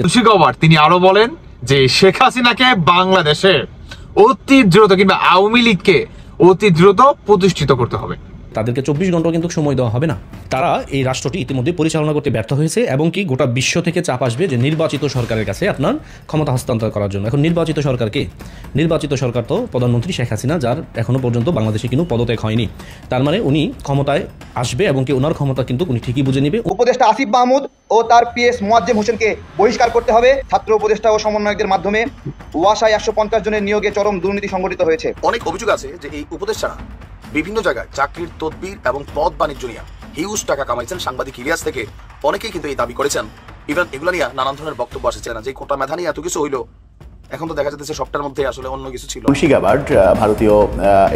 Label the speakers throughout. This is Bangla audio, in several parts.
Speaker 1: তুলসী গাওয়ার তিনি আরো বলেন যে শেখ হাসিনাকে বাংলাদেশে অতি দ্রুত কিংবা আওয়ামী লীগকে অতি দ্রুত প্রতিষ্ঠিত করতে হবে।
Speaker 2: তাদেরকে 24 ঘন্টা কিন্তু সময় দেওয়া হবে না। তারা এই রাষ্ট্রটি ইতিমধ্যে পরিচালনা করতে ব্যর্থ হয়েছে এবং কি গোটা বিশ্ব থেকে চাপ আসবে যে নির্বাচিত সরকারের কাছে আপনার ক্ষমতা হস্তান্তর করার জন্য। এখন নির্বাচিত সরকারকে, নির্বাচিত সরকার তো প্রধানমন্ত্রী শেখ হাসিনা, যার এখনো পর্যন্ত বাংলাদেশে কিন্তু পদত্যাগ হয়নি। তার মানে উনি ক্ষমতায় আসবে এবং কি ওনার ক্ষমতা কিন্তু উনি ঠিকই বুঝে নেবে।
Speaker 3: উপদেষ্টা আসিফ মাহমুদ ও তার পিএস মোয়াজ্জেম হোসেনকে বহিষ্কার করতে হবে। ছাত্র উপদেষ্টা ও সমন্বয়কদের মাধ্যমে ওয়াসায় 150 জনের নিয়োগে চরম দুর্নীতি সংঘটিত হয়েছে।
Speaker 4: অনেক অভিযোগ আছে যে এই উপদেষ্টারা বিভিন্ন জায়গায় চাকরির তদবির এবং পদ বাণিজ্য নিয়ে হিউজ টাকা কামাইছেন। সাংবাদিক ইলিয়াস থেকে অনেকেই কিন্তু এই দাবি করেছেন। ইভেন এগুলো নিয়ে নানান ধরনের বক্তব্য আসছে না যে কোটা মেধা নিয়ে এত কিছু হইলো, এখন তো দেখা যাচ্ছে সবটার মধ্যে আসলে অন্য কিছু ছিল।
Speaker 5: তুলসী গাবার্ড ভারতীয়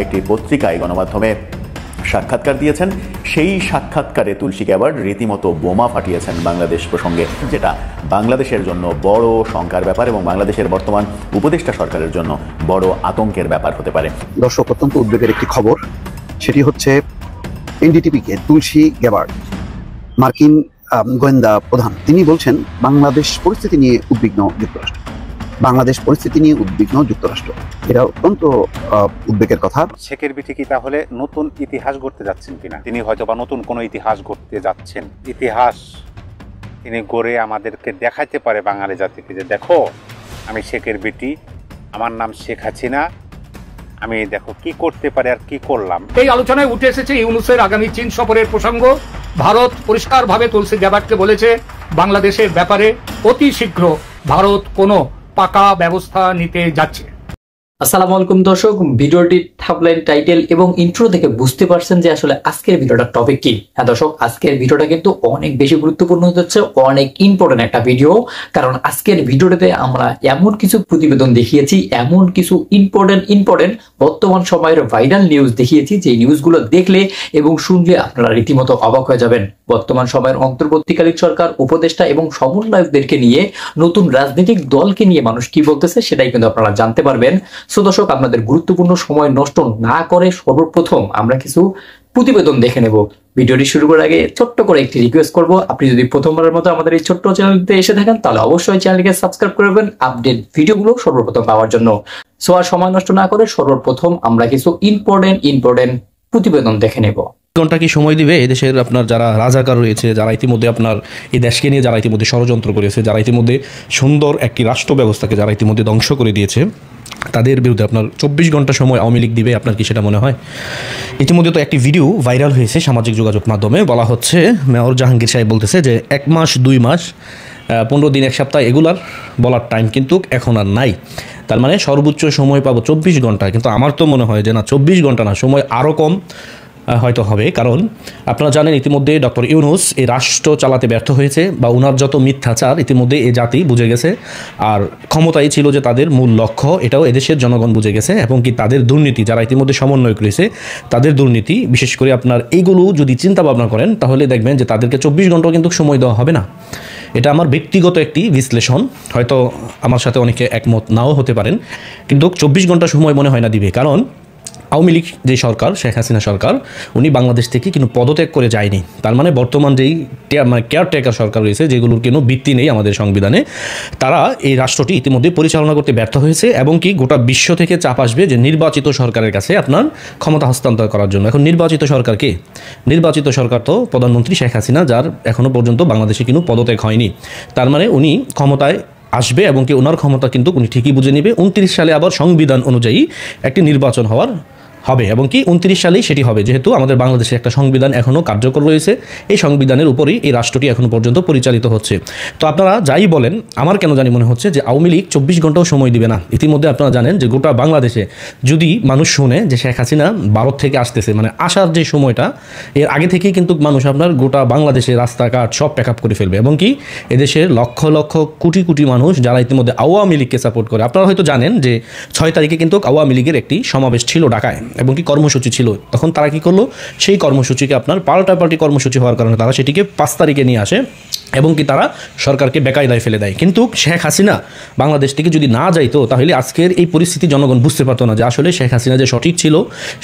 Speaker 5: একটি পত্রিকায় গণমাধ্যমে সাক্ষাৎকার দিয়েছেন। সেই সাক্ষাৎকারে তুলসী গাবার্ড রীতিমতো বোমা ফাটিয়েছেন বাংলাদেশ প্রসঙ্গে, যেটা বাংলাদেশের জন্য বড় শঙ্কার ব্যাপার এবং বাংলাদেশের বর্তমান উপদেষ্টা সরকারের জন্য বড় আতঙ্কের ব্যাপার হতে পারে।
Speaker 6: দর্শক, অত্যন্ত উদ্বেগের একটি খবর, সেটি হচ্ছে এনডিটিভিকে তুলসী গাবার্ড, মার্কিন গোয়েন্দা প্রধান, তিনি বলছেন বাংলাদেশ পরিস্থিতি নিয়ে উদ্বিগ্ন যুক্তরাষ্ট্র। বাংলাদেশ পরিস্থিতি নিয়ে উদ্বিগ্ন যুক্তরাষ্ট্র, এটা অত্যন্ত উদ্বেগের কথা।
Speaker 7: শেখের বিটি কি তাহলে নতুন ইতিহাস গড়তে যাচ্ছেন কিনা? তিনি হয়তো বা নতুন কোনো ইতিহাস গড়তে যাচ্ছেন। ইতিহাস তিনি গড়ে আমাদেরকে দেখাইতে পারে বাঙালি জাতিকে যে দেখো আমি শেখের বিটি, আমার নাম শেখ হাসিনা, আমি দেখো কি করতে পারে আর কি করলাম।
Speaker 8: এই আলোচনায় উঠে এসেছে ইউনূসের আগামী চীন সফরের প্রসঙ্গ। ভারত পরিষ্কারভাবে তুলসী গ্যাবার্ডকে বলেছে বাংলাদেশের ব্যাপারে অতি শীঘ্র ভারত কোনো পাকা ব্যবস্থা নিতে যাচ্ছে।
Speaker 9: আসসালামু আলাইকুম দর্শক, ভিডিওটি থাম্বনেল, টাইটেল এবং ইন্ট্রো থেকে বুঝতে পারছেন যে আসলে আজকের ভিডিওটার টপিক কি। হ্যাঁ দর্শক, আজকের ভিডিওটা কিন্তু অনেক বেশি গুরুত্বপূর্ণ হতে যাচ্ছে, অনেক ইম্পর্টেন্ট একটা ভিডিও। কারণ আজকের ভিডিওটাতে আমরা এমন কিছু প্রতিবেদন দেখিয়েছি, এমন কিছু ইম্পর্টেন্ট বর্তমান সময়ের ভাইরাল নিউজ দেখিয়েছি, যে নিউজগুলো দেখলে এবং শুনলে আপনারা রীতিমতো অবাক হয়ে যাবেন। বর্তমান সময়ের অন্তর্বর্তীকালীন সরকার, উপদেষ্টা এবং সমন্বয়কদেরকে নিয়ে, নতুন রাজনৈতিক দলকে নিয়ে মানুষ কি বলতেছে সেটাই কিন্তু আপনারা জানতে পারবেন। সো দর্শক, আপনাদের গুরুত্বপূর্ণ সময় নষ্ট না করে সর্বপ্রথম আমরা কিছু প্রতিবেদন দেখে নেব। ভিডিওটি শুরু করার আগে ছোট্ট করে একটি রিকোয়েস্ট করব, আপনি যদি প্রথমবারের মতো আমাদের এই ছোট্ট চ্যানেলটিতে এসে থাকেন তাহলে অবশ্যই চ্যানেলটিকে সাবস্ক্রাইব করবেন আপডেট ভিডিওগুলো সর্বপ্রথম পাওয়ার জন্য। সো আর সময় নষ্ট না করে সর্বপ্রথম আমরা কিছু ইম্পর্টেন্ট প্রতিবেদন দেখে নেব।
Speaker 2: ঘন্টা কি সময় দিবে এদেশের আপনার যারা রাজাকার রয়েছে, যারা ইতিমধ্যে আপনার এই দেশকে নিয়ে যারা ইতিমধ্যে ষড়যন্ত্র করেছে, যারা ইতিমধ্যে সুন্দর একটি রাষ্ট্র ব্যবস্থাকে যারা ইতিমধ্যে ধ্বংস করে দিয়েছে, তাদের বিরুদ্ধে আপনার 24 ঘন্টা সময় আওয়ামী লীগ দিবে? আপনার কি সেটা মনে হয়? ইতিমধ্যে তো একটি ভিডিও ভাইরাল হয়েছে সামাজিক যোগাযোগ মাধ্যমে। বলা হচ্ছে মেয়র জাহাঙ্গীর সাহেব বলতেছে যে 1 মাস 2 মাস 15 দিন 1 সপ্তাহ এগুলার বলার টাইম কিন্তু এখন আর নাই। তার মানে সর্বোচ্চ সময় পাবো 24 ঘন্টা। কিন্তু আমার তো মনে হয় যে না, 24 ঘন্টা না, সময় আরও কম হয়তো হবে। কারণ আপনারা জানেন ইতিমধ্যে ডক্টর ইউনূস এই রাষ্ট্র চালাতে ব্যর্থ হয়েছে, বা ওনার যত মিথ্যাচার ইতিমধ্যে এই জাতি বুঝে গেছে। আর ক্ষমতাই ছিল যে তাদের মূল লক্ষ্য, এটাও এদেশের জনগণ বুঝে গেছে। এবং কি তাদের দুর্নীতি, যারা ইতিমধ্যে সমন্বয় করেছে তাদের দুর্নীতি, বিশেষ করে আপনার এইগুলো যদি চিন্তা ভাবনা করেন তাহলে দেখবেন যে তাদেরকে 24 ঘন্টা কিন্তু সময় দেওয়া হবে না। এটা আমার ব্যক্তিগত একটি বিশ্লেষণ, হয়তো আমার সাথে অনেকে একমত নাও হতে পারেন, কিন্তু 24 ঘন্টা সময় মনে হয় না দিবে। কারণ আওয়ামী লীগ যে সরকার, শেখ হাসিনা সরকার, উনি বাংলাদেশ থেকে কিন্তু পদত্যাগ করে যায়নি। তার মানে বর্তমান যেই কেয়ারটেকার সরকার রয়েছে, যেগুলোর কোনো ভিত্তি নেই আমাদের সংবিধানে, তারা এই রাষ্ট্রটি ইতিমধ্যে পরিচালনা করতে ব্যর্থ হয়েছে এবং কি গোটা বিশ্ব থেকে চাপ আসবে যে নির্বাচিত সরকারের কাছে আপনার ক্ষমতা হস্তান্তর করার জন্য। এখন নির্বাচিত সরকার কে? নির্বাচিত সরকার তো প্রধানমন্ত্রী শেখ হাসিনা, যার এখনো পর্যন্ত বাংলাদেশে কিন্তু পদত্যাগ হয়নি। তার মানে উনি ক্ষমতায় আসবে এবং কি ওনার ক্ষমতা কিন্তু উনি ঠিকই বুঝে নেবে। 29 সালে আবার সংবিধান অনুযায়ী একটি নির্বাচন হবে এবং কি 29 সালেই সেটি হবে, যেহেতু আমাদের বাংলাদেশে একটা সংবিধান এখনও কার্যকর রয়েছে। এই সংবিধানের উপরেই এই রাষ্ট্রটি এখনও পর্যন্ত পরিচালিত হচ্ছে। তো আপনারা যাই বলেন, আমার কেন জানি মনে হচ্ছে যে আওয়ামী লীগ 24 ঘন্টাও সময় দিবে না। ইতিমধ্যে আপনারা জানেন যে গোটা বাংলাদেশে যদি মানুষ শুনে যে শেখ হাসিনা ভারত থেকে আসতেছে, মানে আসার যে সময়টা, এর আগে থেকেই কিন্তু মানুষ আপনার গোটা বাংলাদেশে রাস্তাঘাট সব প্যাক আপ করে ফেলবে। এবং কি এদেশের লক্ষ লক্ষ কোটি কোটি মানুষ যারা ইতিমধ্যে আওয়ামী লীগকে সাপোর্ট করে, আপনারা হয়তো জানেন যে 6 তারিখে কিন্তু আওয়ামী লীগের একটি সমাবেশ ছিল ঢাকায় এবং কি কর্মসূচি ছিল। তখন তারা কি করলো, সেই কর্মসূচিকে আপনার পাল্টাপাল্টি কর্মসূচি হওয়ার কারণে তারা সেটিকে 5 তারিখে নিয়ে আসে এবং কি তারা সরকারকে বেকায়দায় ফেলে দেয়। কিন্তু শেখ হাসিনা বাংলাদেশ থেকে যদি না যাইতো তাহলে আজকের এই পরিস্থিতি জনগণ বুঝতে পারতো না যে আসলে শেখ হাসিনা যে সঠিক ছিল,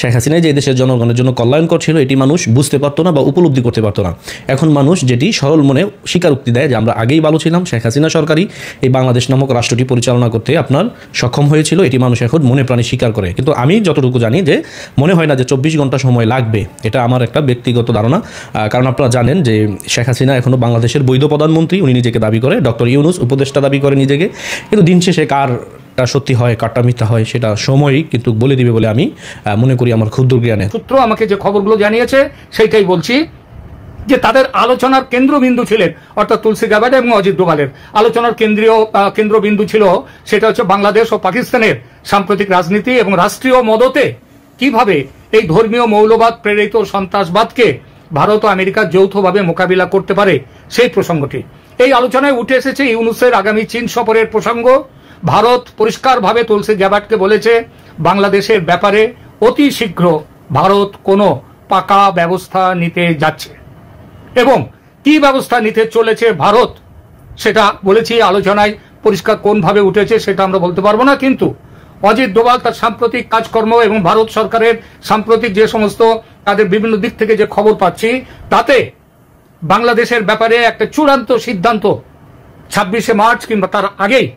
Speaker 2: শেখ হাসিনা যে দেশের জনগণের জন্য কল্যাণকর ছিল, এটি মানুষ বুঝতে পারতো না বা উপলব্ধি করতে পারতো না। এখন মানুষ যেটি সরল মনে স্বীকারোক্তি দেয় যে আমরা আগেই ভালো ছিলাম, শেখ হাসিনা সরকারই এই বাংলাদেশ নামক রাষ্ট্রটি পরিচালনা করতে আপনার সক্ষম হয়েছিল, এটি মানুষ এখন মনে প্রাণে স্বীকার করে। কিন্তু আমি যতটুকু জানি যে মনে হয় না যে 24 ঘন্টা সময় লাগবে, এটা আমার একটা ব্যক্তিগত ধারণা। কারণ আপনারা জানেন যে শেখ হাসিনা এখনও বাংলাদেশের বৈধ প্রধানমন্ত্রী, উনি নিজেকে দাবি করে, ডক্টর ইউনূস উপদেষ্টা দাবি করে নিজেকে। কিন্তু দিন শেষে কারটা সত্যি হয় কারটা মিথ্যা হয় সেটা সময়ই কিন্তু বলে দিবে বলে আমি মনে করি আমার ক্ষুদ্র জ্ঞানে।
Speaker 8: সূত্র আমাকে যে খবরগুলো জানিয়েছে সেইটাই বলছি, যে তাদের আলোচনার কেন্দ্রবিন্দু ছিলেন অর্থাৎ তুলসী গ্যাবার্ড এবং অজিত ডোভালের আলোচনার কেন্দ্রবিন্দু ছিল সেটা হচ্ছে বাংলাদেশ ও পাকিস্তানের সাম্প্রতিক রাজনীতি এবং রাষ্ট্রীয় মদতে কিভাবে এই ধর্মীয় মৌলবাদ প্রেরিত সন্ত্রাসবাদকে ভারত ও আমেরিকা যৌথভাবে মোকাবিলা করতে পারে সেই প্রসঙ্গটি। এই আলোচনায় উঠে এসেছে ইউনূসের আগামী চীন সফরের প্রসঙ্গ। ভারত পরিষ্কারভাবে তুলসী গ্যাবার্ডকে বলেছে বাংলাদেশের ব্যাপারে অতি শীঘ্র ভারত কোনো পাকা ব্যবস্থা নিতে যাচ্ছে এবং কি ব্যবস্থা নিতে চলেছে ভারত সেটা বলেছি আলোচনায়, পরিষ্কার কোনভাবে উঠেছে সেটা আমরা বলতে পারবো না। কিন্তু অজিত ডোভাল তার সাম্প্রতিক কাজকর্ম এবং ভারত সরকারের সাম্প্রতিক যে সমস্ত তাদের বিভিন্ন দিক থেকে যে খবর পাচ্ছি তাতে বাংলাদেশের ব্যাপারে একটা চূড়ান্ত সিদ্ধান্ত 26শে মার্চ কিংবা তার আগেই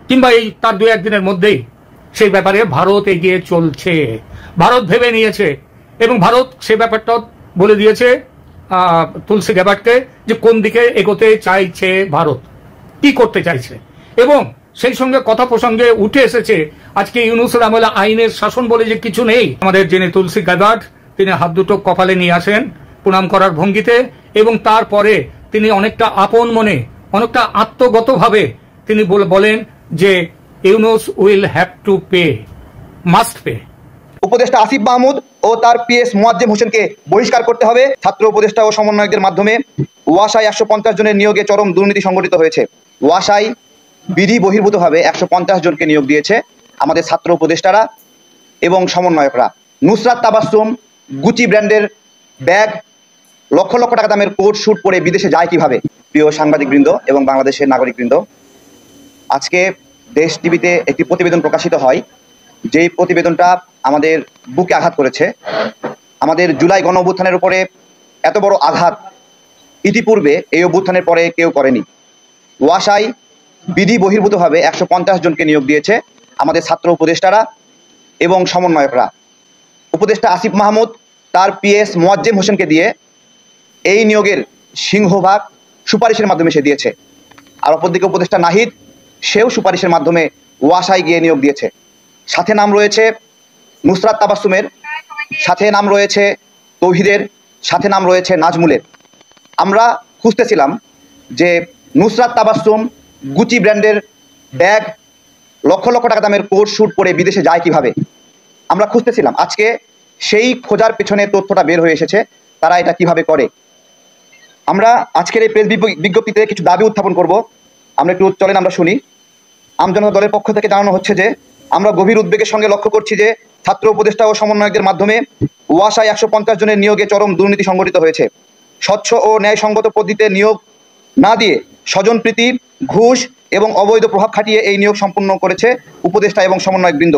Speaker 8: কিংবা এই তার 2-1 দিনের মধ্যেই সেই ব্যাপারে ভারত এগিয়ে চলছে, ভারত ভেবে নিয়েছে এবং ভারত সে ব্যাপারটা বলে দিয়েছে তুলসী গ্যাবার্ডকে যে কোন দিকে এগোতে চাইছে, ভারত কি করতে চাইছে। এবং সেই সঙ্গে কথা প্রসঙ্গে উঠে এসেছে আজকে ইউনূসের আমলে আইনের শাসন বলে যে কিছু নেই। আমাদের যিনি তুলসী গ্যাবার্ড তিনি হাত দুটো কপালে নিয়ে আসেন প্রণাম করার ভঙ্গিতে এবং তারপরে তিনি অনেকটা আপন মনে অনেকটা আত্মগতভাবে তিনি বলেন যে Yunus will have to pay, must pay.
Speaker 3: উপদেষ্টা আসিফ মাহমুদ ও তার পিএস মোয়াজ্জেম হোসেনকে বহিষ্কার করতে হবে। ছাত্র উপদেষ্টা ও সমন্বয়কদের মাধ্যমে ওয়াসায় 150 জনের নিয়োগে চরম দুর্নীতি সংঘটিত হয়েছে। ওয়াসায় বিধি বহির্ভূতভাবে 150 জনকে নিয়োগ দিয়েছে আমাদের ছাত্র উপদেষ্টারা এবং সমন্বয়করা। নুসরাত তাবাসসুম গুচি ব্র্যান্ডের ব্যাগ, লক্ষ লক্ষ টাকা দামের কোট শুট পরে বিদেশে যায় কিভাবে? প্রিয় সাংবাদিকবৃন্দ এবং বাংলাদেশের নাগরিকবৃন্দ, আজকে দেশ টিভিতে একটি প্রতিবেদন প্রকাশিত হয়, যেই প্রতিবেদনটা আমাদের বুকে আঘাত করেছে। আমাদের জুলাই গণ অভ্যুত্থানের উপরে এত বড় আঘাত ইতিপূর্বে এই অভ্যুত্থানের পরে কেউ করেনি। ওয়াসায় বিধি বহির্ভূতভাবে 150 জনকে নিয়োগ দিয়েছে আমাদের ছাত্র উপদেষ্টারা এবং সমন্বয়করা। উপদেষ্টা আসিফ মাহমুদ তার পিএস মোয়াজ্জেম হোসেনকে দিয়ে এই নিয়োগের সিংহভাগ সুপারিশের মাধ্যমে সে দিয়েছে। আর অপরদিকে উপদেষ্টা নাহিদ, সেও সুপারিশের মাধ্যমে ওয়াসায় গিয়ে নিয়োগ দিয়েছে। সাথে নাম রয়েছে নুসরাত তাবাসসুমের, সাথে নাম রয়েছে তৌহিদের, সাথে নাম রয়েছে নাজমুলের। আমরা খুঁজতেছিলাম যে নুসরাত তাবাসসুম গুচি ব্র্যান্ডের ব্যাগ, লক্ষ লক্ষ টাকা দামের কোট শুট পরে বিদেশে যায় কিভাবে, আমরা খুঁজতেছিলাম। আজকে সেই খোঁজার পেছনে তথ্যটা বের হয়ে এসেছে, তারা এটা কিভাবে করে। আমরা আজকের এই প্রেস বিজ্ঞপ্তিতে কিছু দাবি উত্থাপন করব। আমরা একটু চলেন আমরা শুনি। আমজনতা দলের পক্ষ থেকে জানানো হচ্ছে যে আমরা গভীর উদ্বেগের সঙ্গে লক্ষ্য করছি যে ছাত্র উপদেষ্টা ও সমন্বয়কদের মাধ্যমে ওয়াসায় 150 জনের নিয়োগে চরম দুর্নীতি সংঘটিত হয়েছে। স্বচ্ছ ও ন্যায়সঙ্গত পদ্ধতিতে নিয়োগ না দিয়ে স্বজনপ্রীতি, ঘুষ এবং অবৈধ প্রভাব খাটিয়ে এই নিয়োগ সম্পন্ন করেছে উপদেষ্টা এবং সমন্বয়কবৃন্দ।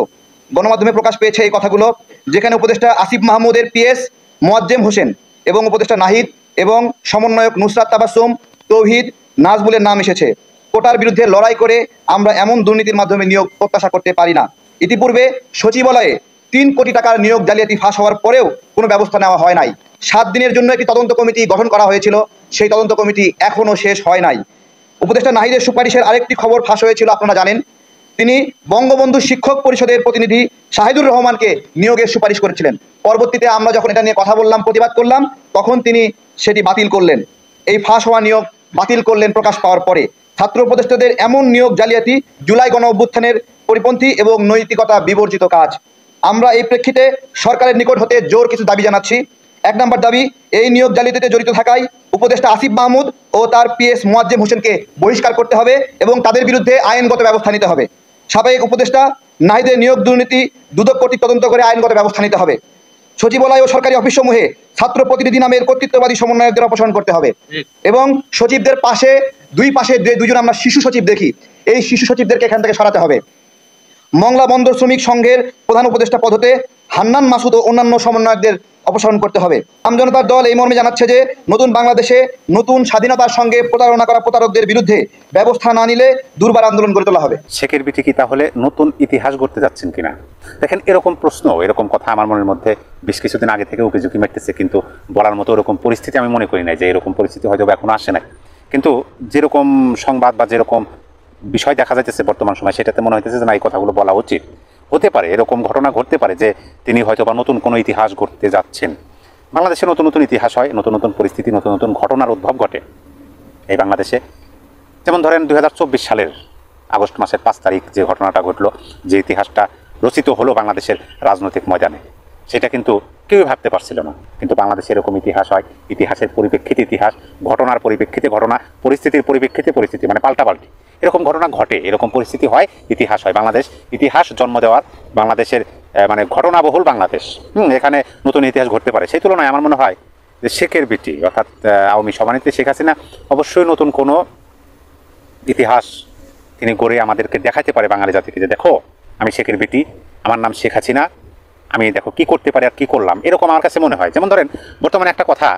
Speaker 3: গণমাধ্যমে প্রকাশ পেয়েছে এই কথাগুলো, যেখানে উপদেষ্টা আসিফ মাহমুদের পিএস মোয়াজ্জেম হোসেন এবং উপদেষ্টা নাহিদ এবং সমন্বয়ক নুসরাত তাবাসসুম, তৌহিদ, নাজমুলের নাম এসেছে। কোটার বিরুদ্ধে লড়াই করে আমরা এমন দুর্নীতির মাধ্যমে নিয়োগ প্রত্যাশা করতে পারি না। ইতিপূর্বে সচিবালয়ে 3 কোটি টাকার নিয়োগ জালিয়াতি ফাঁস হওয়ার পরেও কোনো ব্যবস্থা নেওয়া হয় নাই। 7 দিনের জন্য একটি তদন্ত কমিটি গঠন করা হয়েছিল, সেই তদন্ত কমিটি এখনও শেষ হয় নাই। উপদেষ্টা নাহিদের সুপারিশের আরেকটি খবর ফাঁস হয়েছিল, আপনারা জানেন। তিনি বঙ্গবন্ধু শিক্ষক পরিষদের প্রতিনিধি শাহিদুর রহমানকে নিয়োগের সুপারিশ করেছিলেন। পরবর্তীতে আমরা যখন এটা নিয়ে কথা বললাম, প্রতিবাদ করলাম, তখন তিনি সেটি বাতিল করলেন। এই ফাঁস হওয়া নিয়োগ বাতিল করলেন প্রকাশ পাওয়ার পরে। ছাত্র উপদেষ্টাদের এমন নিয়োগ জালিয়াতি জুলাই গণ অভ্যুত্থানের পরিপন্থী এবং নৈতিকতা বিবর্জিত কাজ। আমরা এই প্রেক্ষিতে সরকারের নিকট হতে জোর কিছু দাবি জানাচ্ছি। 1 নম্বর দাবি, এই নিয়োগ জালিয়াতিতে জড়িত থাকায় উপদেষ্টা আসিফ মাহমুদ ও তার পিএস মোয়াজ্জেম হোসেনকে বহিষ্কার করতে হবে এবং তাদের বিরুদ্ধে আইনগত ব্যবস্থা নিতে হবে। সাবেক উপদেষ্টা নাহিদের নিয়োগ দুর্নীতি দুদক কর্তৃক তদন্ত করে আইনগত ব্যবস্থা নিতে হবে। সচিবালয় ও সরকারি অফিসসমূহে ছাত্র প্রতিনিধি নামের কর্তৃত্ববাদী সমন্বয়কদের অপসারণ করতে হবে এবং সচিবদের পাশে দুইজন আমরা শিশু সচিব দেখি, এই শিশু সচিবদেরকে এখান থেকে সরাতে হবে। মংলা বন্দর শ্রমিক সংঘের প্রধান উপদেষ্টা পদ হতে হান্নান মাসুদ ও অন্যান্য সমন্বয়কদের অপসারণ করতে হবে। আমজনতার দল এই মর্মে জানাচ্ছে যে নতুন বাংলাদেশে নতুন স্বাধীনতার সঙ্গে প্রতারণা করা প্রতারকদের বিরুদ্ধে ব্যবস্থা না নিলে দুর্বার আন্দোলন গড়ে তোলা হবে।
Speaker 7: শেখের বিটি কি তাহলে নতুন ইতিহাস গড়তে যাচ্ছেন কিনা? দেখেন, এরকম প্রশ্ন, এরকম কথা আমার মনের মধ্যে বেশ কিছুদিন আগে থেকে উকিঝুঁকি মারতেছে, কিন্তু বলার মতো এরকম পরিস্থিতি আমি মনে করি নাই যে এরকম পরিস্থিতি হয়তো এখনো আসে নাই। কিন্তু যেরকম সংবাদ বা যেরকম বিষয় দেখা যাচ্ছে বর্তমান সময়, সেটাতে মনে হইতেছে যে না, এই কথাগুলো বলা উচিত। হতে পারে এরকম ঘটনা ঘটতে পারে যে তিনি হয়তো বা নতুন কোনো ইতিহাস গড়তে যাচ্ছেন। বাংলাদেশে নতুন নতুন ইতিহাস হয়, নতুন নতুন পরিস্থিতি, নতুন নতুন ঘটনার উদ্ভব ঘটে এই বাংলাদেশে। যেমন ধরেন 2024 সালের আগস্ট মাসের 5 তারিখ যে ঘটনাটা ঘটলো, যে ইতিহাসটা রচিত হলো বাংলাদেশের রাজনৈতিক ময়দানে, সেটা কিন্তু কেউই ভাবতে পারছিল না। কিন্তু বাংলাদেশে এরকম ইতিহাস হয়, ইতিহাসের পরিপ্রেক্ষিতে ইতিহাস, ঘটনার পরিপ্রেক্ষিতে ঘটনা, পরিস্থিতির পরিপ্রেক্ষিতে পরিস্থিতি, মানে পাল্টাপাল্টি এরকম ঘটনা ঘটে, এরকম পরিস্থিতি হয়, ইতিহাস হয়। বাংলাদেশ ইতিহাস জন্ম দেওয়ার, বাংলাদেশের মানে ঘটনাবহুল বাংলাদেশ, এখানে নতুন ইতিহাস ঘটতে পারে। সেই তুলনায় আমার মনে হয় যে শেখের বিটি অর্থাৎ আওয়ামী সভানেত্রী শেখ হাসিনা অবশ্যই নতুন কোনো ইতিহাস তিনি গড়ে আমাদেরকে দেখাতে পারে বাঙালি জাতিকে, যে দেখো আমি শেখের বিটি, আমার নাম শেখ হাসিনা, আমি দেখো কি করতে পারি আর কি করলাম, এরকম আমার কাছে মনে হয়। যেমন ধরেন বর্তমানে একটা কথা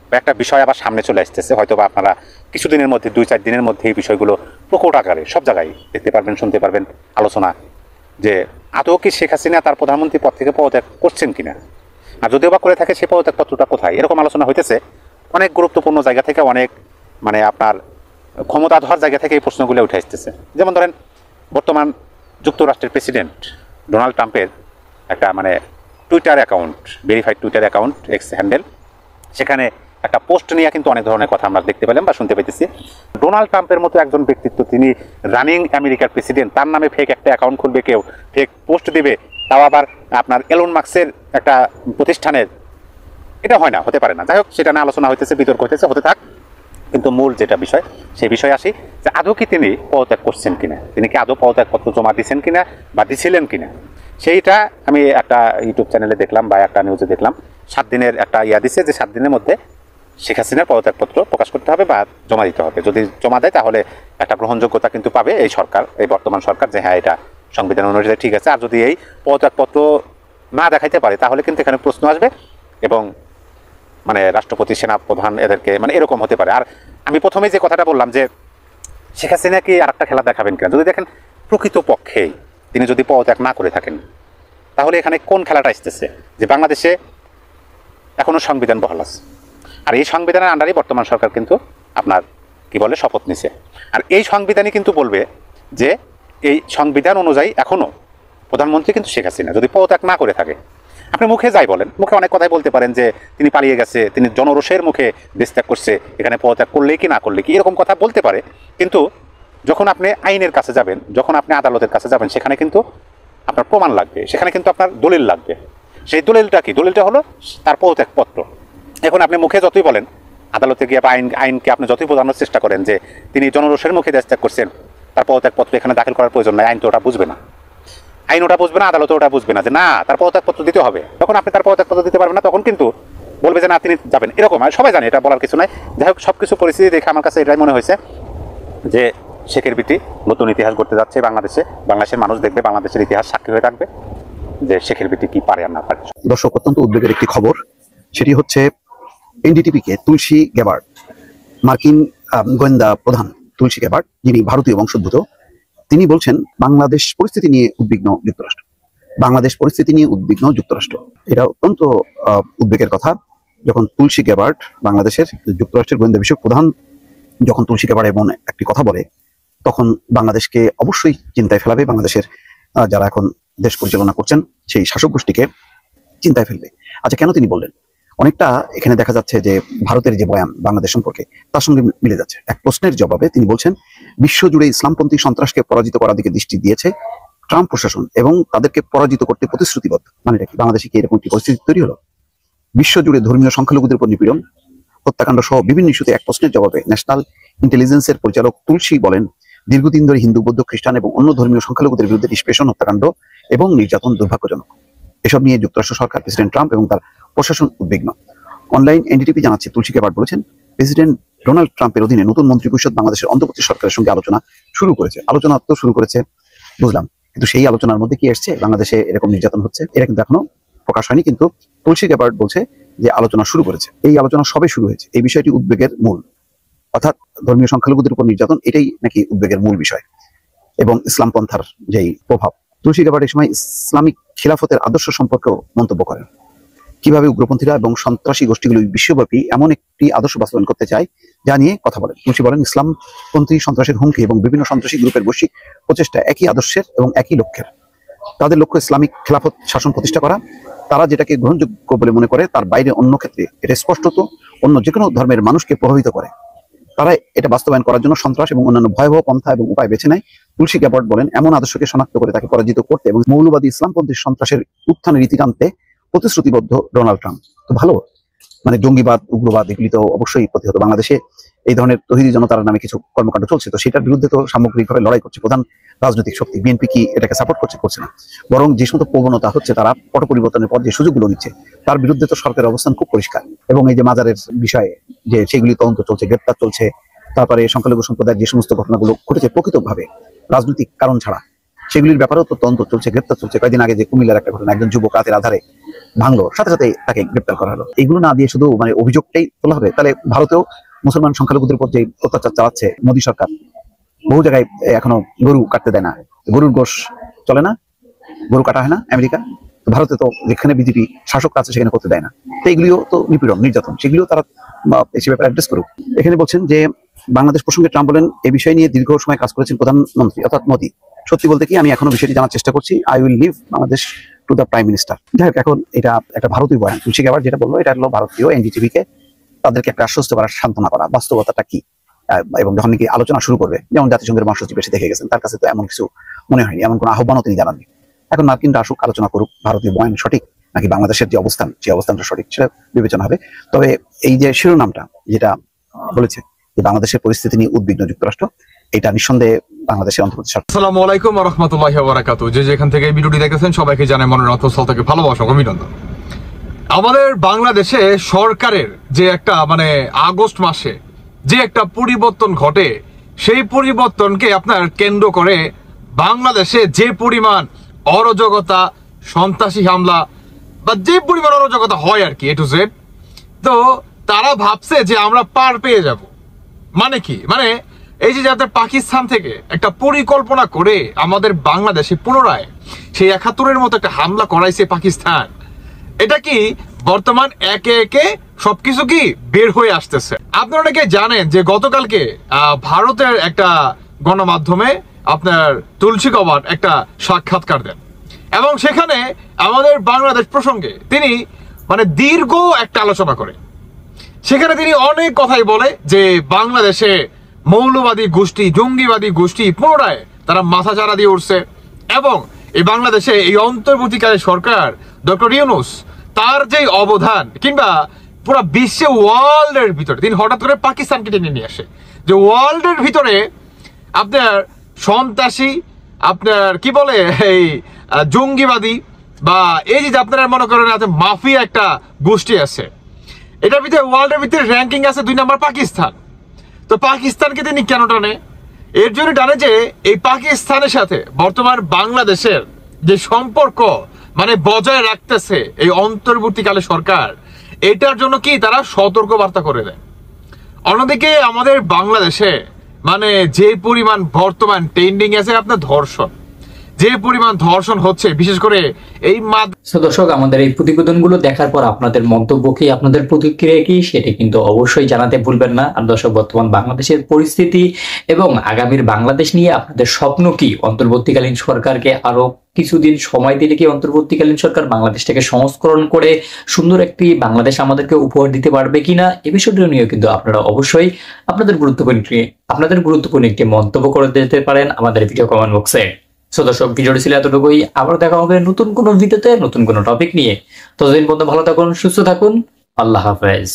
Speaker 7: বা একটা বিষয় আবার সামনে চলে আসতেছে, হয়তো বা আপনারা কিছুদিনের মধ্যে, 2-4 দিনের মধ্যে এই বিষয়গুলো প্রকট আকারে সব জায়গায় দেখতে পারবেন, শুনতে পারবেন, আলোচনা, যে আদৌ কি শেখ হাসিনা তার প্রধানমন্ত্রী পদ থেকে পদত্যাগ করছেন কিনা, আর যদিও বা করে থাকে সে পদত্যাগপত্রটা কোথায়, এরকম আলোচনা হইতেছে অনেক গুরুত্বপূর্ণ জায়গা থেকে, অনেক মানে আপনার ক্ষমতাধর জায়গা থেকে এই প্রশ্নগুলো উঠে আসতেছে। যেমন ধরেন বর্তমান যুক্তরাষ্ট্রের প্রেসিডেন্ট ডোনাল্ড ট্রাম্পের একটা মানে Twitter account, verified Twitter account, x handle, সেখানে একটা পোস্ট নিয়ে কিন্তু অনেক ধরনের কথা আমরা দেখতে পেলাম বা শুনতে পেতেছি। ডোনাল্ড ট্রাম্পের মতো একজন ব্যক্তিত্ব, তিনি রানিং আমেরিকার প্রেসিডেন্ট, তার নামে ফেক একটা অ্যাকাউন্ট খুলবে কেউ, ফেক পোস্ট দিবে, তাও আবার আপনার এলন মাস্কের একটা প্রতিষ্ঠানের, এটা হয় না, হতে পারে না। যাই হোক, সেটা নিয়ে আলোচনা হইতেছে, বিতর্ক হইতেছে, হতে থাক। কিন্তু মূল যেটা বিষয়, সেই বিষয়ে আসি যে আদৌ কি তিনি পদত্যাগ করছেন কিনা, তিনি কি আদৌ পদত্যাগপত্র জমা দিচ্ছেন কিনা বা দিছিলেন কিনা, সেইটা আমি একটা ইউটিউব চ্যানেলে দেখলাম বা একটা নিউজে দেখলাম, 7 দিনের একটা দিছে যে 7 দিনের মধ্যে শেখ হাসিনার পদত্যাগপত্র প্রকাশ করতে হবে বা জমা দিতে হবে। যদি জমা দেয় তাহলে একটা গ্রহণযোগ্যতা কিন্তু পাবে এই সরকার, এই বর্তমান সরকার, যে হ্যাঁ এটা সংবিধান অনুযায়ী ঠিক আছে। আর যদি এই পদত্যাগপত্র না দেখাইতে পারে তাহলে কিন্তু এখানে প্রশ্ন আসবে এবং মানে রাষ্ট্রপতি, সেনা প্রধান, এদেরকে মানে এরকম হতে পারে। আর আমি প্রথমে যে কথাটা বললাম যে শেখ হাসিনা কি আর একটা খেলা দেখাবেন কিনা, যদি দেখেন প্রকৃতপক্ষেই তিনি যদি পদত্যাগ না করে থাকেন, তাহলে এখানে কোন খেলাটা আসতেছে, যে বাংলাদেশে এখনো সংবিধান বহাল আছে, আর এই সংবিধানের আন্ডারেই বর্তমান সরকার কিন্তু আপনার কি বলে শপথ নিছে, আর এই সংবিধানই কিন্তু বলবে যে এই সংবিধান অনুযায়ী এখনো প্রধানমন্ত্রী কিন্তু শেখ হাসিনা, যদি পদত্যাগ না করে থাকে। আপনি মুখে যাই বলেন, মুখে অনেক কথাই বলতে পারেন যে তিনি পালিয়ে গেছে, তিনি জনরোষের মুখে দেশ ত্যাগ করছে, এখানে পদত্যাগ করলেই কি না করলে কি, এরকম কথা বলতে পারে। কিন্তু যখন আপনি আইনের কাছে যাবেন, যখন আপনি আদালতের কাছে যাবেন, সেখানে কিন্তু আপনার প্রমাণ লাগবে, সেখানে কিন্তু আপনার দলিল লাগবে। সেই দলিলটা কি? দলিলটা হলো তার পদত্যাগপত্র। এখন আপনি মুখে যতই বলেন, আদালতে গিয়ে বা আইনকে আপনি যতই বোঝানোর চেষ্টা করেন যে তিনি জনরোষের মুখে দেশ ত্যাগ করছেন, তার পদত্যাগপত্র এখানে দাখিল করার প্রয়োজন নাই, আইন তো ওটা বুঝবে না, আইন ওটা বুঝবে না, আদালত ওটা বুঝবে না যে না তার পদত্যাগপত্র দিতে হবে। তখন আপনি তার পদত্যাগপত্র দিতে পারবেন না, তখন কিন্তু বলবে যে না তিনি যাবেন, এরকম। আর সবাই জানে, এটা বলার কিছু নাই। যাই হোক, সব কিছু পরিস্থিতি দেখে আমার কাছে এটাই মনে হয়েছে যে শেখের বিটি নতুন ইতিহাস গড়তে যাচ্ছে বাংলাদেশে। বাংলাদেশের মানুষ দেখবে, বাংলাদেশের ইতিহাস সাক্ষী হয়ে থাকবে যে শেখের বিটি কি পারে আর না পারে।
Speaker 6: দর্শক, অত্যন্ত উদ্বেগের একটি খবর, সেটি হচ্ছে এনডিটিপিকে তুলসী গ্যাবার্ড, মার্কিন গোয়েন্দা প্রধান তুলসী গ্যাবার্ড, যিনি ভারতীয় বংশোদ্ভূত, তিনি বলছেন বাংলাদেশ পরিস্থিতি নিয়ে উদ্বিগ্ন যুক্তরাষ্ট্র। বাংলাদেশ পরিস্থিতি নিয়ে উদ্বিগ্ন যুক্তরাষ্ট্র, এটা অত্যন্ত উদ্বেগের কথা। যখন তুলসী গ্যাবার্ড, বাংলাদেশের যুক্তরাষ্ট্রের গোয়েন্দা বিষয়ক প্রধান, যখন তুলসী গ্যাবার্ড এমন একটি কথা বলে, তখন বাংলাদেশকে অবশ্যই চিন্তায় ফেলাবে। বাংলাদেশের যারা এখন দেশ পরিচালনা করছেন সেই শাসক গোষ্ঠীকে চিন্তায় ফেলবে। আচ্ছা, কেন তিনি বললেন? অনেকটা এখানে দেখা যাচ্ছে যে ভারতের যে বয়ান বাংলাদেশ সম্পর্কে, তার সঙ্গে মিলে যাচ্ছে। এক প্রশ্নের জবাবে তিনি বলছেন, বিশ্বজুড়ে ইসলামপন্থী সন্ত্রাসকে পরাজিত করার দিকে দৃষ্টি দিয়েছে ট্রাম্প প্রশাসন এবং তাদেরকে পরাজিত করতে প্রতিশ্রুতিবদ্ধ। মানে এটা কি বাংলাদেশে কি এরকম একটি পরিস্থিতি তৈরি হলো? বিশ্বজুড়ে ধর্মীয় সংখ্যালঘুদের উপর নিপীড়ন, হত্যাকাণ্ড সহ বিভিন্ন ইস্যুতে এক প্রশ্নের জবাবে ন্যাশনাল ইন্টেলিজেন্সের পরিচালক তুলসী বলেন, দীর্ঘদিন ধরে হিন্দু, বৌদ্ধ, খ্রিস্টান এবং অন্য ধর্মীয় সংখ্যালঘুদের বিরুদ্ধে নিষ্পেষণ, হত্যাকাণ্ড এবং নির্যাতন দুর্ভাগ্যজনক এসব নিয়ে যুক্তরাষ্ট্র সরকার, প্রেসিডেন্ট ট্রাম্প এবং তার প্রশাসন উদ্বিগ্ন। অনলাইন এনডিটিভি জানাচ্ছে, তুলসী গ্যাবার্ড বলেছেন, প্রেসিডেন্ট ডোনাল্ড ট্রাম্পের অধীনে নতুন মন্ত্রী পরিষদ বাংলাদেশের অন্তর্বর্তী সরকারের সঙ্গে আলোচনা শুরু করেছে। আলোচনা তো শুরু করেছে বুঝলাম, কিন্তু সেই আলোচনার মধ্যে কি এসছে বাংলাদেশে এরকম নির্যাতন হচ্ছে, এটা কিন্তু এখনো প্রকাশ হয়নি। কিন্তু তুলসী গ্যাবার্ড বলছে যে আলোচনা শুরু করেছে। এই আলোচনা সবে শুরু হয়েছে। এই বিষয়টি উদ্বেগের মূল, অর্থাৎ ধর্মীয় সংখ্যালঘুদের উপর নির্যাতন, এটাই নাকি উদ্বেগের মূল বিষয় এবং ইসলাম পন্থার যেই প্রভাব। তুলসী গ্যাবার্ড এই সময় ইসলামিক খিলাফতের আদর্শ সম্পর্কেও মন্তব্য করেন। কিভাবে উগ্রপন্থীরা এবং সন্ত্রাসী গোষ্ঠীগুলো বিশ্বব্যাপী এমন একটি আদর্শ বাস্তবায়ন করতে চায় যা নিয়ে কথা বলেন। তুলসী বলেন, ইসলামপন্থী সন্ত্রাসের হুমকি এবং বিভিন্ন সন্ত্রাসী গ্রুপের বৈশ্বিক প্রচেষ্টা একই আদর্শের এবং একই লক্ষ্যের। তাদের লক্ষ্য ইসলামিক খেলাফত শাসন প্রতিষ্ঠা করা। তারা যেটাকে গ্রহণযোগ্য বলে মনে করে তার বাইরে অন্য ক্ষেত্রে এটা স্পষ্টত অন্য যে কোনো ধর্মের মানুষকে প্রভাবিত করে। তারা এটা বাস্তবায়ন করার জন্য সন্ত্রাস এবং অন্যান্য ভয়াবহ পন্থা এবং উপায় বেছে নেয়। তুলসী গ্যাবার্ড বলেন, এমন আদর্শকে শনাক্ত করে তাকে পরাজিত করতে এবং মৌলবাদী ইসলামপন্থী সন্ত্রাসের উত্থানের রীতি টানতে প্রতিশ্রুতিবদ্ধ ডোনাল্ড ট্রাম্প। তো ভালো, মানে জঙ্গিবাদ, উগ্রবাদ এগুলি তো অবশ্যই প্রতিহত। বাংলাদেশে এই ধরনের তহিদি জনতার নামে কিছু কর্মকাণ্ড চলছে, তো সেটার বিরুদ্ধে তো সামগ্রিকভাবে লড়াই করছে প্রধান রাজনৈতিক শক্তি। বিএনপি কি এটাকে সাপোর্ট করছে? করছে না। বরং যে সমস্ত প্রবণতা হচ্ছে, তারা পট পরিবর্তনের পর যে সুযোগগুলো নিচ্ছে, তার বিরুদ্ধে তো সরকারের অবস্থান খুব পরিষ্কার। এবং এই যে মাজারের বিষয়ে যে সেগুলি তদন্ত চলছে, গ্রেপ্তার চলছে, তারপরে সংখ্যালঘু সম্প্রদায়ের যে সমস্ত ঘটনাগুলো ঘটেছে প্রকৃতভাবে রাজনৈতিক কারণ ছাড়া, সেগুলির ব্যাপারেও তো তদন্ত চলছে, গ্রেপ্তার চলছে। কয়েকদিন আগে যে কুমিল্লার একটা ঘটনা, একজন যুবক রাতের আধারে ভাঙলো, সাথে সাথে তাকে গ্রেপ্তার করা হলো। এইগুলো না দিয়ে শুধু মানে অভিযোগটাই তোলা হবে, তাহলে ভারতেও মুসলমান সংখ্যালঘুদের উপর যে অত্যাচার চালাচ্ছে মোদী সরকার, বহু জায়গায় এখনো গরু কাটতে দেয় না, গরুর গোশ চলে না, গরু কাটা হয় না আমেরিকা। ভারতে তো যেখানে বিজেপি শাসক আছে সেখানে করতে দেয় না। তো এগুলিও তো নিপীড়ন, নির্যাতন, সেগুলিও তারা সে ব্যাপারে অ্যাড্রেস করুক। এখানে বলছেন যে বাংলাদেশ প্রসঙ্গে ট্রাম্প বলেন, এই বিষয় নিয়ে দীর্ঘ সময় কাজ করেছেন প্রধানমন্ত্রী অর্থাৎ মোদী। সত্যি বলতে কি, আমি এখনো বিষয়টি জানার চেষ্টা করছি। I will leave Bangladesh to the prime minister. যাই হোক, এখন এটা একটা ভারতীয় বয়ান। তুলসী গ্যাবার্ড যেটা বললো, এটা হলো ভারতীয় এনডিটিভিকে তাদেরকে একটা আশ্বস্ত করার, সান্ত্বনা করা, বাস্তবতাটা কি। এবং যখন নাকি আলোচনা শুরু করবে, যেমন জাতিসংঘের মহাসচিব এসে দেখে গেছেন, তার কাছে তো এমন কিছু মনে হয়নি, এমন কোনো আহ্বানও তিনি জানাননি। এখন মার্কিনরা আসুক, আলোচনা করুক, ভারতীয় বয়ান সঠিক নাকি বাংলাদেশের যে অবস্থান, সেই অবস্থানটা সঠিক, সেটা বিবেচনা হবে। তবে এই যে শিরোনামটা যেটা বলেছে যে বাংলাদেশের পরিস্থিতি নিয়ে উদ্বিগ্ন যুক্তরাষ্ট্র, এটা নিঃসন্দেহে বাংলাদেশের অন্তর্বর্তী সরকার।
Speaker 1: আসসালামু আলাইকুম ওয়া রাহমাতুল্লাহি ওয়া বারাকাতুহু। যে যেখান থেকে এই ভিডিওটি দেখতেছেন সবাইকে জানাই মনের অন্তঃস্থল থেকে ভালোবাসা, অভিনন্দন। আমাদের বাংলাদেশে সরকারের যে একটা মানে আগস্ট মাসে যে একটা পরিবর্তন ঘটে, সেই পরিবর্তনকে আপনার কেন্দ্র করে বাংলাদেশে যে পরিমাণ অরাজকতা, সন্ত্রাসী হামলা বা যে পরিমাণ অরাজকতা হয় আর কি, এ টু জেড, তো তারা ভাবছে যে আমরা পার পেয়ে যাব। মানে কি, মানে এই যে যাতে পাকিস্তান থেকে একটা পরিকল্পনা করে আমাদের বাংলাদেশে পুনরায় সেই ৭১-এর মতো একটা হামলা করাইছে পাকিস্তান। এটা কি বর্তমান একে একে সবকিছু কি বের হয়ে আসতেছে। আপনারা অনেকে জানেন যে গতকালকে ভারতের একটা গণমাধ্যমে আপনার তুলসী গ্যাবার্ড একটা সাক্ষাৎকার দেন এবং সেখানে আমাদের বাংলাদেশ প্রসঙ্গে তিনি মানে দীর্ঘ একটা আলোচনা করে। সেখানে তিনি অনেক কথাই বলে যে বাংলাদেশে মৌলবাদী গোষ্ঠী, জঙ্গিবাদী গোষ্ঠী পুনরায় তারা মাথা চারা দিয়ে উঠছে এবং এই বাংলাদেশে এই অন্তর্বর্তীকালীন সরকার ডক্টর ইউনূস তার যে অবদান, কিংবা পুরো বিশ্বে ওয়ার্ল্ডের ভিতরে তিনি হঠাৎ করে পাকিস্তানকে টেনে নিয়ে আসে যে ওয়ার্ল্ডের ভিতরে আপনার সন্ত্রাসী, আপনার কি বলে এই জঙ্গিবাদী বা এই যে আপনারা মনে করেন আছে মাফিয়া একটা গোষ্ঠী আছে, এটার ভিতরে ওয়ার্ল্ডের ভিতরে র্যাঙ্কিং আছে ২ নম্বর পাকিস্তান। তো পাকিস্তানকে তিনি কেন টানে? এর জন্য টানে যে এই পাকিস্তানের সাথে বর্তমান বাংলাদেশের যে সম্পর্ক মানে বজায় রাখতেছে এই অন্তর্বর্তীকালে সরকার, এটার জন্য কি তারা সতর্ক বার্তা করে দেয়। অন্যদিকে আমাদের বাংলাদেশে মানে যে পরিমাণ বর্তমান ট্রেন্ডিং আছে আপনার ধর্ষণ, যে পরিমাণ ধর্ষণ হচ্ছে, বিশেষ করে এই
Speaker 9: দর্শক, আমাদের এই প্রতিবেদনগুলো দেখার পর আপনাদের মন্তব্য কি, আপনাদের প্রতিক্রিয়া কি, সেটা কিন্তু অবশ্যই জানাতে ভুলবেন না। আর দর্শক, বর্তমান বাংলাদেশের পরিস্থিতি এবং আগামীর বাংলাদেশ নিয়ে আপনাদের স্বপ্ন কি? অন্তর্বর্তীকালীন সরকারকে আরো কিছুদিন সময় দিলে কি অন্তর্বর্তীকালীন সরকার বাংলাদেশটাকে সংস্করণ করে সুন্দর একটি বাংলাদেশ আমাদেরকে উপহার দিতে পারবে কিনা, এ বিষয়টি নিয়ে কিন্তু আপনারা অবশ্যই আপনাদের গুরুত্বপূর্ণ একটি মন্তব্য করে দিতে পারেন আমাদের ভিডিও কমেন্ট বক্সে। দর্শক, ভিডিওটি ছিল এতটুকুই। আবার দেখা হবে নতুন কোনো ভিডিওতে, নতুন কোনো টপিক নিয়ে। ততদিন পর্যন্ত ভালো থাকুন, সুস্থ থাকুন। আল্লাহ হাফেজ।